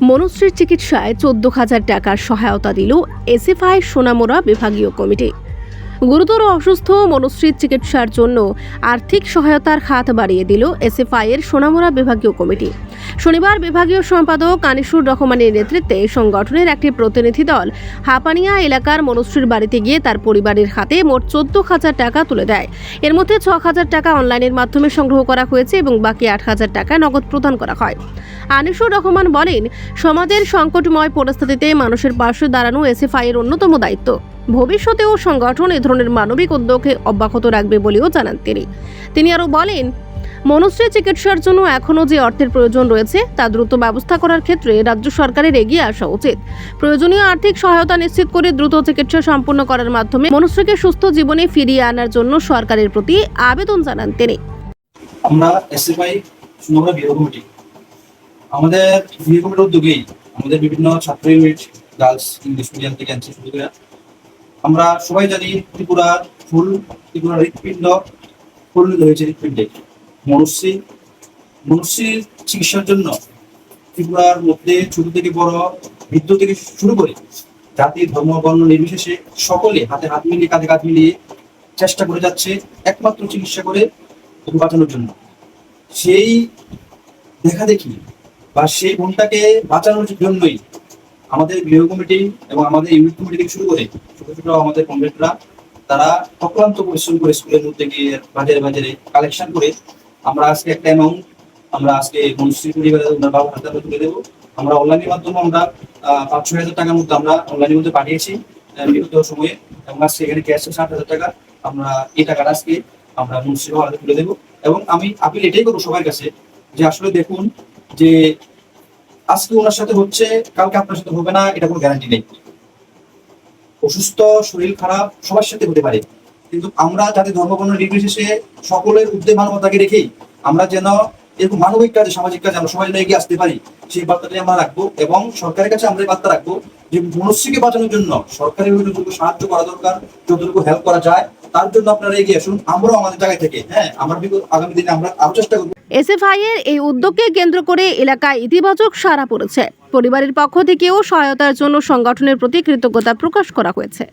মনুশ্রীর চিকিৎসায় 14,000 টাকার সহায়তা দিল এসএফআই সোনামুড়া বিভাগীয় কমিটি। গুরুতর অসুস্থ মনুশ্রীর চিকিৎসার জন্য আর্থিক সহায়তার হাত বাড়িয়ে দিল এসএফআই এর সোনামুড়া বিভাগীয় কমিটি। শনিবার বিভাগীয় সম্পাদক আনিসুর রহমানের নেতৃত্বে সংগঠনের একটি প্রতিনিধি দল হাপানিয়া এলাকার মনুশ্রীর বাড়িতে গিয়ে তার পরিবারের হাতে মোট 14,000 টাকা তুলে দেয়। এর মধ্যে 6,000 টাকা অনলাইনের মাধ্যমে সংগ্রহ করা হয়েছে এবং বাকি 8,000 টাকা নগদ প্রদান করা হয়। আনিসুর রহমান বলেন, সমাজের সংকটময় পরিস্থিতিতে মানুষের পাশে দাঁড়ানো এসএফআই এর অন্যতম দায়িত্ব। ভবিষ্যতেও সংগঠন এ ধরনের মানবিক উদ্যোগে অব্যাহত রাখবে বলেও জানান তিনি আরও বলেন, মনুশ্রী চিকিৎসার জন্য এখনও যে অর্থের প্রয়োজন রয়েছে তা দ্রুত ব্যবস্থা করার ক্ষেত্রে রাজ্য সরকারের এগিয়ে আসা উচিত। প্রয়োজনীয় আর্থিক সহায়তা নিশ্চিত করে দ্রুত চিকিৎসা সম্পন্ন করার মাধ্যমে মনুশ্রীকে সুস্থ জীবনে ফিরিয়ে আনার জন্য সরকারের প্রতি আবেদন জানান তিনি। আমরা এসএফআই সোনামুড়া বিভাগীয় কমিটি আমাদের বিভাগীয় কমিটির উদ্যোগেই আমাদের বিভিন্ন ছাত্র ইউনিট গার্লস ইংলিশ মিডিয়াম থেকে আনছি শুরু করে আমরা সবাই জানি ত্রিপুরার হৃৎপিণ্ড ফুল হয়েছে হৃৎপিণ্ডে মনুষ্যের চিকিৎসার জন্য ত্রিপুরার মধ্যে ছোট থেকে বড় বৃদ্ধ থেকে শুরু করে জাতি ধর্ম বর্ণ নির্বিশেষে সকলে হাতে হাত মিলিয়ে কাঁধে কাঁধ মিলিয়ে চেষ্টা করে যাচ্ছে একমাত্র চিকিৎসা করে বাঁচানোর জন্য। সেই দেখা দেখি বা সেই বোনটাকে বাঁচানোর জন্যই আমাদের গৃহ কমিটি এবং আমাদের ইউনিট কমিটি থেকে শুরু করে ছোট ছোট আমাদের কমরেডরা তারা অক্লান্ত পরিশ্রম করে স্কুলের মধ্যে গিয়ে বাজারে বাজারে কালেকশন করে আমরা আজকে একটা অ্যামাউন্ট আমরা আজকে মনুষ্য পরিবারের বাবু হাতে তুলে দেবো। আমরা অনলাইনের মাধ্যমে আমরা 5-6 হাজার টাকার মধ্যে আমরা অনলাইনের মধ্যে পাঠিয়েছি বিগত সময়ে এবং আজকে এখানে ক্যাশে 7,000 টাকা আমরা এই টাকাটা আজকে আমরা মনুষ্য হাতে তুলে দেবো। এবং আমি আপিল এটাই করবো সবার কাছে যে আসলে দেখুন যে আজকে ওনার সাথে হচ্ছে কালকে আপনার সাথে হবে না, এটা কোনো গ্যারান্টি নেই। অসুস্থ শরীর খারাপ সবার সাথে হতে পারে, কিন্তু আমরা যাতে ধর্মবর্ণ নির্বিশেষে সকলের উদ্যোগ মানবতাকে রেখেই আমরা যেন এরকম মানবিক কাজে সামাজিক কাজে আমরা সবাই এগিয়ে আসতে পারি সেই বার্তাটাই আমরা রাখবো। এবং সরকারের কাছে আমরা এই বার্তা রাখবো যে মনুষ্যকে বাঁচানোর জন্য সরকারের যতটুকু সাহায্য করা দরকার, যতটুকু হেল্প করা যায় তার জন্য আপনারা এগিয়ে আসুন। আমরাও আমাদের জায়গা থেকে আমরা আগামী দিনে আমরা আরো চেষ্টা করবো। এসএফআই এর এই উদ্যোগকে কেন্দ্র করে এলাকায় ইতিবাচক সাড়া পড়েছে। পরিবারের পক্ষ থেকেও সহায়তার জন্য সংগঠনের প্রতি কৃতজ্ঞতা প্রকাশ করা হয়েছে।